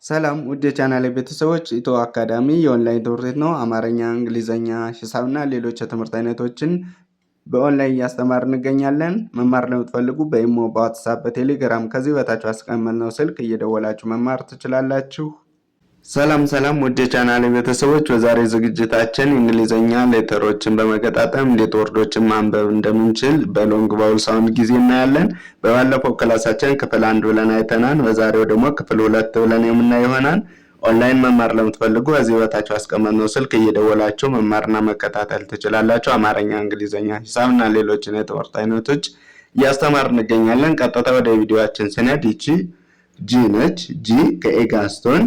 ሰላም ውድ የቻናሌ ቤተሰቦች ኢትዮ አካዳሚ የኦንላይን ትምህርት ቤት ነው። አማርኛ፣ እንግሊዘኛ፣ ሂሳብና ሌሎች የትምህርት አይነቶችን በኦንላይን እያስተማርን እንገኛለን። መማር ለምትፈልጉ በኢሞ፣ በዋትስአፕ፣ በቴሌግራም ከዚህ በታች አስቀመጥነው ስልክ እየደወላችሁ መማር ትችላላችሁ። ሰላም ውድ የቻናሌ ቤተሰቦች በዛሬ ዝግጅታችን እንግሊዘኛ ሌተሮችን በመገጣጠም እንዴት ወርዶችን ማንበብ እንደምንችል በሎንግ ቫውል ሳውንድ ጊዜ እናያለን። በባለፈው ክላሳችን ክፍል 1 ብለን አይተናል። በዛሬው ደግሞ ክፍል 2 ብለን የምናየው ይሆናል። ኦንላይን መማር ለምትፈልጉ እዚህ በታች አስቀመጥነው ስልክ እየደወላችሁ መማርና መከታተል ትችላላችሁ። አማርኛ፣ እንግሊዘኛ፣ ሂሳብና ሌሎችን የትምህርት አይነቶች እያስተማርን እንገኛለን። ቀጥታ ወደ ቪዲዮአችን ስንሄድ ይቺ ጂ ነች። ጂ ከኤ ጋር ስትሆን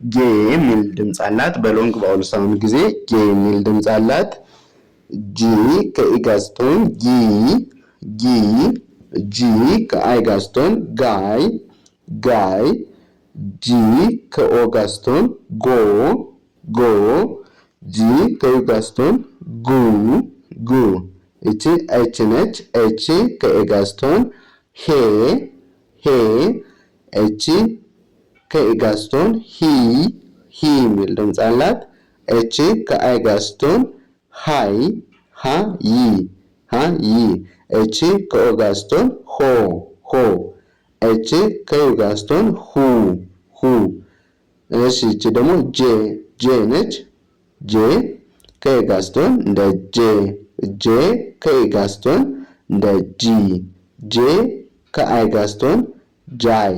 ጌ የሚል ድምጽ አላት። በሎንግ ቫውል ሳውንድ ጊዜ ጌ የሚል ድምጽ አላት። ጂ ከኢ ጋር ስትሆን ጊ፣ ጂ ከአይ ጋር ስትሆን ጋይ፣ ጂ ከኦ ጋር ስትሆን ጎ፣ ጂ ከዩ ጋር ስትሆን ጉ። እቺ ኤች ነች። ኤች ከኤ ጋር ስትሆን ሄ፣ ኤች ከኤ ጋር ስትሆን ሂ የሚል ድምጽ አላት። ኤች ከአይ ጋር ስትሆን ሃይ፣ ኤች ከኦ ጋር ስትሆን ሆ፣ ኤች ከዩ ጋር ስትሆን ሁ። እሺ እቺ ደግሞ ጄ ነች። ጄ ከኤ ጋር ስትሆን እንደ ጄ ከኤ ጋር ስትሆን እንደ ጄ ከአይ ጋር ስትሆን ጃይ፣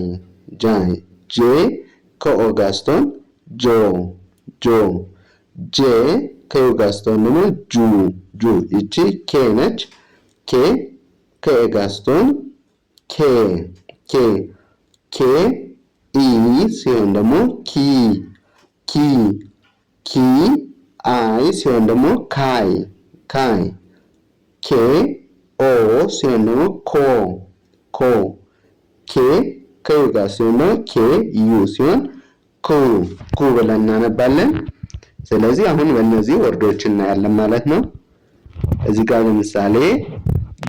ጄ ከኦ ጋር ስትሆን ጆ፣ ጄ ከዩ ጋር ስትሆን ደግሞ ጁ። ይቺ ኬ ነች። ኬ ከኤ ጋር ስትሆን ኬ ኢ ሲሆን ደግሞ ኪ አይ ሲሆን ደግሞ ካይ፣ ኬ ኦ ሲሆን ደግሞ ኮ ኬ ከዩ ጋር ሲሆን ኬ ዩ ሲሆን ኩ ብለን እናነባለን። ስለዚህ አሁን በእነዚህ ወርዶች እናያለን ማለት ነው። እዚህ ጋር ለምሳሌ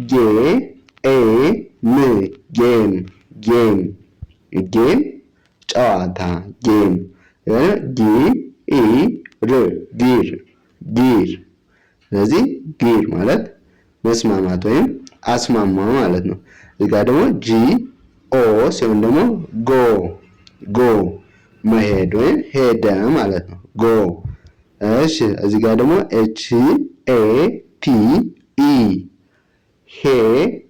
ጌ ኤ ም ጌም ጨዋታ፣ ጌም ጊ ኢ ር ጊር። ስለዚህ ጊር ማለት መስማማት ወይም አስማማ ማለት ነው። እዚህ ጋር ደግሞ ጂ ኦ ሲሆን ደግሞ ጎ መሄድ ወይም ሄደ ማለት ነው። ጎ። እሺ እዚህ ጋር ደግሞ ኤች ኤ ቲ ኢ ሄት።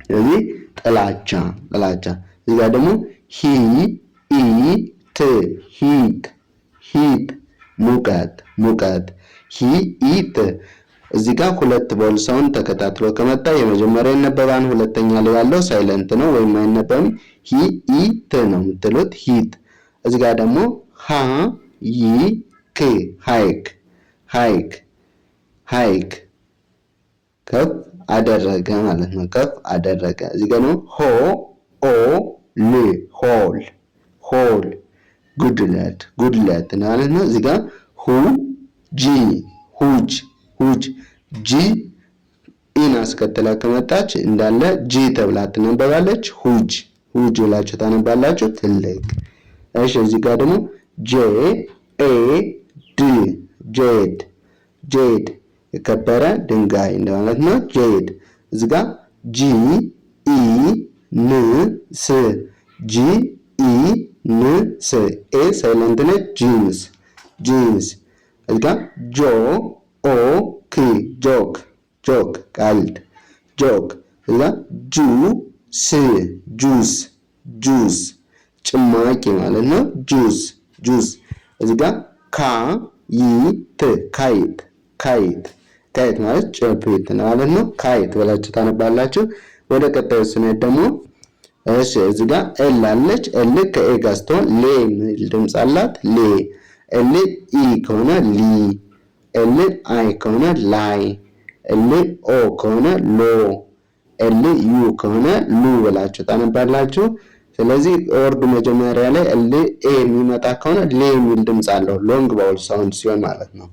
ስለዚህ ጥላቻ። እዚህ ጋር ደግሞ ሂ ኢ ት ሂት ሙቀት ሂ ኢ ት። እዚህ ጋር ሁለት ቫውል ሳውንድ ተከታትሎ ከመጣ የመጀመሪያው ይነበባል፣ ሁለተኛ ላይ ያለው ሳይለንት ነው ወይም አይነበብም። ሂ ኢ ት ነው የምትሉት ሂት። እዚህ ጋር ደግሞ ሃ ይ ክ ሃይክ ከፍ አደረገ ማለት ነው። ከፍ አደረገ። እዚህ ጋር ደግሞ ሆ ኦ ል ሆል ጉድለት ማለት ነው። እዚህ ጋር ሁ ጂ ሁጅ ጂ ኢን አስከትላ ከመጣች እንዳለ ጂ ተብላ ትነበባለች። ሁጅ ብላችሁ ታነባላችሁ። ትልቅ። እሺ እዚህ ጋር ደግሞ ጄ ኤ ድ ጄድ የከበረ ድንጋይ እንደማለት ነው። ጄድ። እዚህ ጋር ጂ ኢ ን ስ ኤ ሳይለንት ነች። ጂንስ። እዚህ ጋር ጆ ኦ ክ ጆክ ቀልድ ጆክ። እዛ ጁስ ጭማቂ ማለት ነው። ጁስ። እዚህ ጋር ካይት ማለት ጨፌት ማለት ነው። ካይት ብላችሁ ታነባላችሁ። ወደ ቀጣዩ ስንሄድ ደግሞ እሺ እዚህ ጋር ኤል አለች። ኤል ከኤ ጋር ስትሆን ሌ የሚል ድምፅ አላት። ኤል ኢ ከሆነ ሊ፣ ኤል አይ ከሆነ ላይ፣ ኤል ኦ ከሆነ ሎ፣ ኤል ዩ ከሆነ ሉ ብላችሁ ታነባላችሁ። ስለዚህ ወርድ መጀመሪያ ላይ ኤል ኤ የሚመጣ ከሆነ ሌ የሚል ድምፅ አለው፣ ሎንግ ቫውል ሳውንድ ሲሆን ማለት ነው።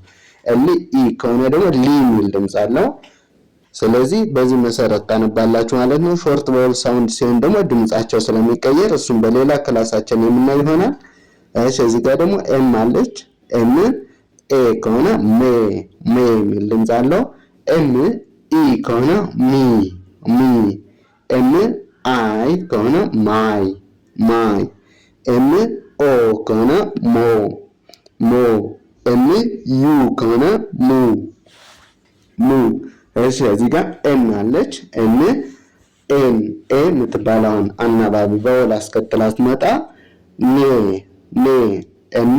ኤል ኢ ከሆነ ደግሞ ሊ የሚል ድምፅ አለው። ስለዚህ በዚህ መሰረት ታነባላችሁ ማለት ነው። ሾርት ቫወል ሳውንድ ሲሆን ደግሞ ድምጻቸው ስለሚቀየር እሱም በሌላ ክላሳችን የምናይ ይሆናል። እሺ እዚህ ጋር ደግሞ ኤም አለች። ኤም ኤ ከሆነ ሜ የሚል ድምጽ አለው። ኤም ኢ ከሆነ ሚ ኤም አይ ከሆነ ማይ ኤም ኦ ከሆነ ሞ ኤም ዩ ከሆነ ሙ እሺ እዚህ ጋር ኤን አለች። ኤን ኤ የምትባለውን አናባቢ ቫወል አስከትላ ስትመጣ ኔ ኤን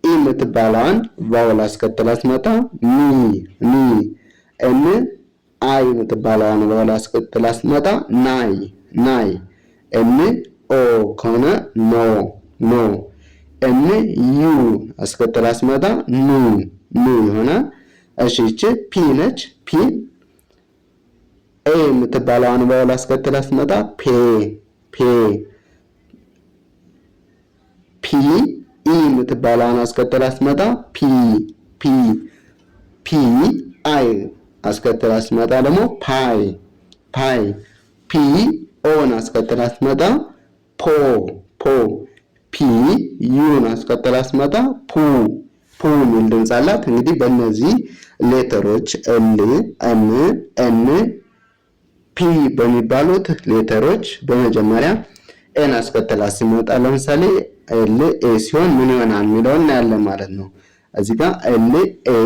ኢ የምትባለውን ቫወል አስከትላ ስትመጣ ኒ ኤን አይ የምትባለውን ቫወል አስከትላ ስትመጣ ናይ ኤን ኦ ከሆነ ኖ ኤን ዩ አስከትላ ስትመጣ ኑ ይሆናል። እሺ እቺ ፒ ነች። ፒ ኤ የምትባለውን ቫወል አስከትላ ስትመጣ ፔ ኢ የምትባለውን አስከትላ ስትመጣ ፒ አይ አስከትላ ስትመጣ ደግሞ ፓይ ፒ ኦን አስከትላ ስትመጣ ፖ ፒ ዩን አስከትላ ስትመጣ ፑ የሚል ድምፅ አላት። እንግዲህ በእነዚህ ሌተሮች ኤል ኤም ኤን ፒ በሚባሉት ሌተሮች በመጀመሪያ ኤን አስከትላ ሲመጣ ለምሳሌ ኤል ኤ ሲሆን ምን ይሆናል የሚለውን እናያለን ማለት ነው። እዚህ ጋር ኤል ኤ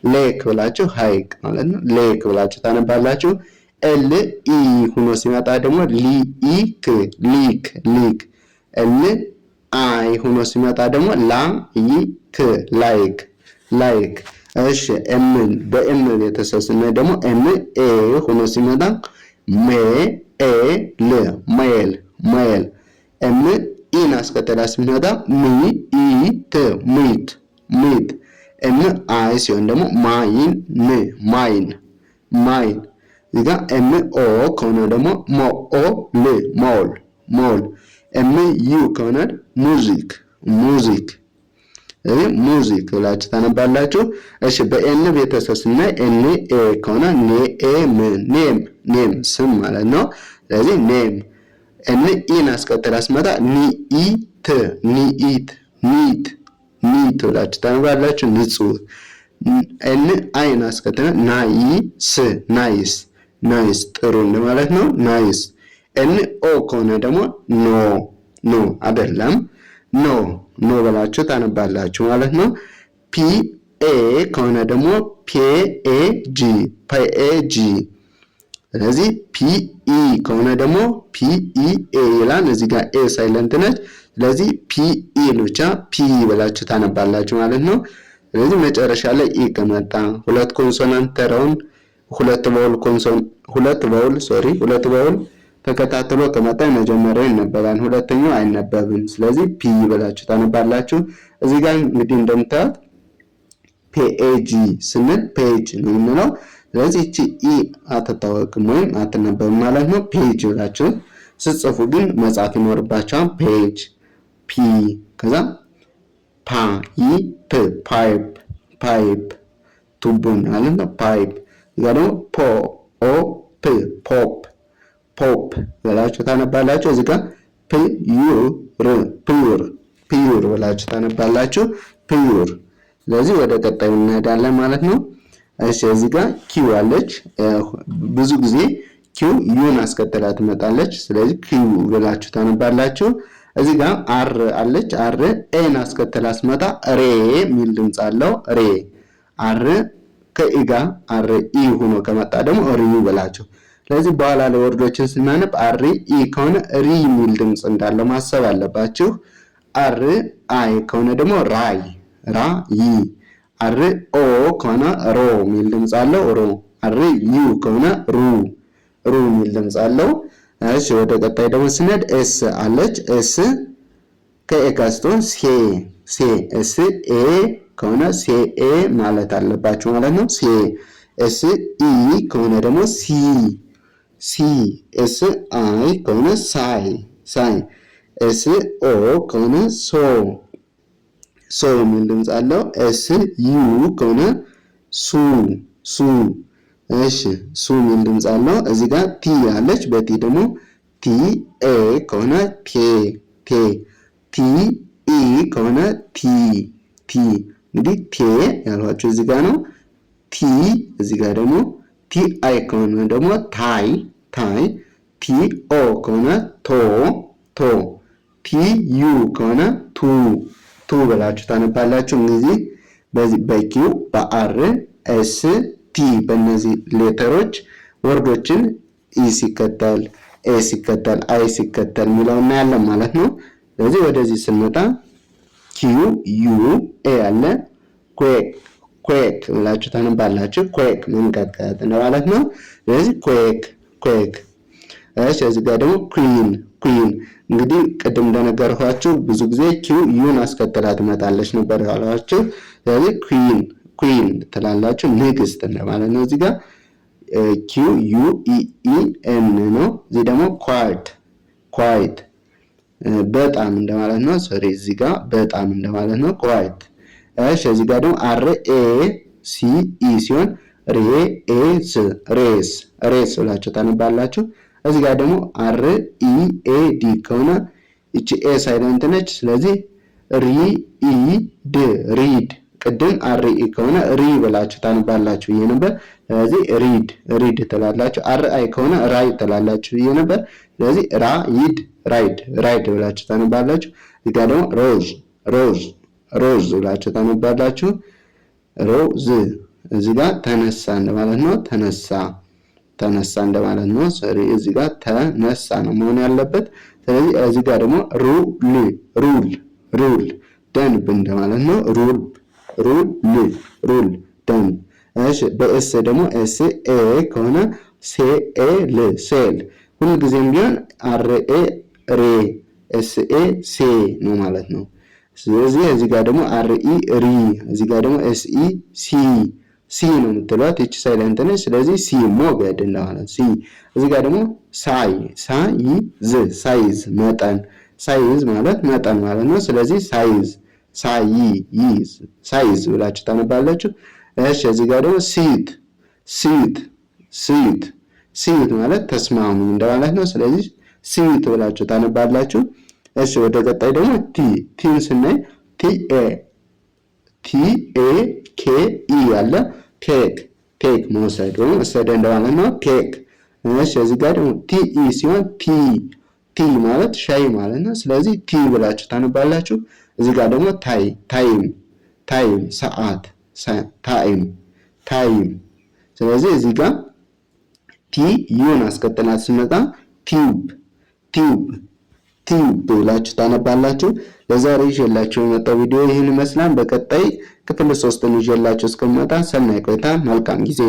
ሌክ ብላችሁ ሐይቅ ማለት ነው። ሌክ ብላችሁ ታነባላችሁ። ኤል ኢ ሆኖ ሲመጣ ደግሞ ሊክ ኤል አይ ሆኖ ሲመጣ ደግሞ ላይክ እሺ ኤምን በኤም ቤተሰብ ስናይ ደግሞ ኤም ኤ ሆኖ ሲመጣ ሜል ኤም ኢን አስከትላ ሲመጣ ሚት ኤም አይ ሲሆን ደግሞ ማይን እዚጋ ኤም ኦ ከሆነ ደግሞ ሞል ኤም ዩ ከሆነ ሙዚክ ብላችሁ ታነባላችሁ። እሺ በኤን ቤተሰብ ስናይ ኤን ኤ ከሆነ ኔም ስም ማለት ነው። ስለዚህ ኔም ኤን ኢን አስከትላ ስትመጣ ኒት ብላችሁ ታነባላችሁ። ንጹህ ኤን አይን አስከትላ ናይስ ጥሩ ማለት ነው። ናይስ ኤን ኦ ከሆነ ደግሞ ኖ አይደለም ኖ ብላችሁ ታነባላችሁ ማለት ነው። ፒ ኤ ከሆነ ደግሞ ፒኤጂ ስለዚህ ፒ ኢ ከሆነ ደግሞ ፒኢኤ ይላል። እዚህ ጋር ኤ ሳይለንት ነች። ስለዚህ ፒ ኢ ብቻ ፒ ብላችሁ ታነባላችሁ ማለት ነው። ስለዚህ መጨረሻ ላይ ኢ ከመጣ ሁለት ኮንሶናንት ተራውን ሁለት ቫወል ተከታትሎ ከመጣ መጀመሪያው ይነበባል፣ ሁለተኛው አይነበብም። ስለዚህ ፒ ብላችሁ ታነባላችሁ። እዚህ ጋር እንግዲህ እንደምታዩት ፒኤጂ ስንል ፔጅ ነው የምንለው። ስለዚህ እቺ ኢ አትታወቅም ወይም አትነበብም ማለት ነው። ፔጅ ብላችሁ ስትጽፉ ግን መጻፍ ይኖርባችኋል። ፔጅ ፒ ከዛ ፓይፕ ቱቦ ማለት ነው። ፓይፕ እዛ ደግሞ ፖፕ ብላችሁ ታነባላችሁ። እዚህ ጋር ፒዩር ብላችሁ ታነባላችሁ። ፒዩር። ስለዚህ ወደ ቀጣዩ እንሄዳለን ማለት ነው። እሺ እዚህ ጋር ኪው አለች። ብዙ ጊዜ ኪው ዩን አስከትላ ትመጣለች። ስለዚህ ኪው ብላችሁ ታነባላችሁ። እዚህ ጋር አር አለች። አር ኤን አስከትላ ስትመጣ ሬ የሚል ድምጽ አለው። ሬ አር ከኢ ጋር አር ኢ ሆኖ ከመጣ ደግሞ ሪዩ ብላችሁ። ስለዚህ በኋላ ላይ ወርዶችን ስናነብ አር ኢ ከሆነ ሪ የሚል ድምጽ እንዳለው ማሰብ አለባችሁ። አር አይ ከሆነ ደግሞ ራይ አር ኦ ከሆነ ሮ የሚል ድምጽ አለው። ሮ አር ዩ ከሆነ ሩ የሚል ድምጽ አለው። እሺ ወደ ቀጣይ ደግሞ ስንሄድ ኤስ አለች። ኤስ ከኤ ጋር ስትሆን ሴ ኤስ ኤ ከሆነ ሴ ኤ ማለት አለባችሁ ማለት ነው። ሴ ኤስ ኢ ከሆነ ደግሞ ሲ ኤስ አይ ከሆነ ሳይ ኤስ ኦ ከሆነ ሶ የሚል ድምጽ አለው። ኤስ ዩ ከሆነ ሱ ሱ። እሺ ሱ የሚል ድምፅ አለው። እዚህ ጋር ቲ አለች። በቲ ደግሞ ቲ ኤ ከሆነ ቴ ቴ፣ ቲ ኢ ከሆነ ቲ ቲ። እንግዲህ ቴ ያልኋችሁ እዚህ ጋር ነው። ቲ እዚህ ጋር ደግሞ ቲ አይ ከሆነ ደግሞ ታይ ታይ፣ ቲ ኦ ከሆነ ቶ ቶ፣ ቲ ዩ ከሆነ ቱ ቱ ብላችሁ ታነባላችሁ። እንግዲህ በዚህ በኪው በአር ኤስ ቲ በእነዚህ ሌተሮች ወርዶችን ኢ ሲከተል ኤ ሲከተል አይ ሲከተል የሚለው እናያለን ማለት ነው። ስለዚህ ወደዚህ ስንመጣ ኪው ዩ ኤ አለ። ኩዌክ ኩዌክ ብላችሁ ታነባላችሁ። ኩዌክ መንቀጥቀጥ ማለት ነው። ስለዚህ ኩዌክ ኩዌክ። እሺ እዚህ ጋር ደግሞ ኩዊን ኩዊን። እንግዲህ ቅድም እንደነገርኳችሁ ብዙ ጊዜ ኪው ዩን አስከትላ ትመጣለች ነበር ያሏችሁ። ስለዚህ ኩዊን ኩዊን ትላላችሁ። ንግስት እንደማለት ነው። እዚህ ጋር ኪው ዩ ኢ ኢ ኤን ነው። እዚህ ደግሞ ኳይት ኳይት በጣም እንደማለት ነው። ሶሪ እዚህ ጋር በጣም እንደማለት ነው። ኳይት። እሺ እዚህ ጋር ደግሞ አር ኤ ሲ ኢ ሲሆን ሬ ኤ ስ ሬስ ሬስ ብላችሁ ታነባላችሁ። እዚህ ጋር ደግሞ አር ኢ ኤ ዲ ከሆነ እቺ ኤ ሳይለንት ነች። ስለዚህ ሪ ኢ ድ ሪድ። ቅድም አር ኢ ከሆነ ሪ ብላችሁ ታነባላችሁ ብዬ ነበር። ስለዚህ ሪድ ሪድ ትላላችሁ። አር አይ ከሆነ ራይ ትላላችሁ ብዬ ነበር። ስለዚህ ራይድ ራይድ ራይድ ብላችሁ ታነባላችሁ። እዚህ ጋር ደግሞ ሮዝ ሮዝ ሮዝ ብላችሁ ታነባላችሁ። ሮዝ እዚህ ጋር ተነሳ እንደማለት ነው። ተነሳ ተነሳ እንደማለት ነው። ሶሪ እዚህ ጋር ተነሳ ነው መሆን ያለበት። ስለዚህ እዚህ ጋር ደግሞ ሩል ሩል ሩል ደንብ እንደማለት ነው። ሩል ሩል ሩል ደንብ። እሺ በኤስ ደግሞ ኤስ ኤ ከሆነ ሴ ኤ ል ሴል። ሁልጊዜም ቢሆን አር ኤ ሬ ኤስ ኤ ሴ ነው ማለት ነው። ስለዚህ እዚህ ጋር ደግሞ አር ኢ ሪ፣ እዚህ ጋር ደግሞ ኤስ ኢ ሲ ሲ ነው የምትሏት። እቺ ሳይለንት ነች። ስለዚህ ሲ ሞገድ እንደማለት ሲ። እዚህ ጋር ደግሞ ሳይ ሳይዝ ሳይዝ መጠን፣ ሳይዝ ማለት መጠን ማለት ነው። ስለዚህ ሳይዝ ሳይዝ ሳይዝ ብላችሁ ታነባላችሁ። እሺ እዚህ ጋር ደግሞ ሲት ሲት ሲት ሲት ማለት ተስማሙ እንደማለት ነው። ስለዚህ ሲት ብላችሁ ታነባላችሁ። እሺ ወደ ቀጣይ ደግሞ ቲ ቲን ስናይ ቲ ኤ ኬ ኢ ያለ ቴክ ቴክ መውሰድ ወይም ወሰደ እንደማለት ነው። ቴክ። እሺ እዚህ ጋር ደግሞ ቲ ኢ ሲሆን ቲ ቲ ማለት ሻይ ማለት ነው። ስለዚህ ቲ ብላችሁ ታነባላችሁ። እዚህ ጋር ደግሞ ታይም ታይም ሰዓት ታይም ታይም። ስለዚህ እዚህ ጋር ቲ ዩን አስከትላት ስመጣ ቲዩብ ቲዩብ ቲዩብ ብላችሁ ታነባላችሁ። ለዛሬ ይዤላችሁ የመጣው ቪዲዮ ይህን ይመስላል። በቀጣይ ክፍል 3 ይዤላችሁ እስከምመጣ ሰናይ ቆይታ፣ መልካም ጊዜ።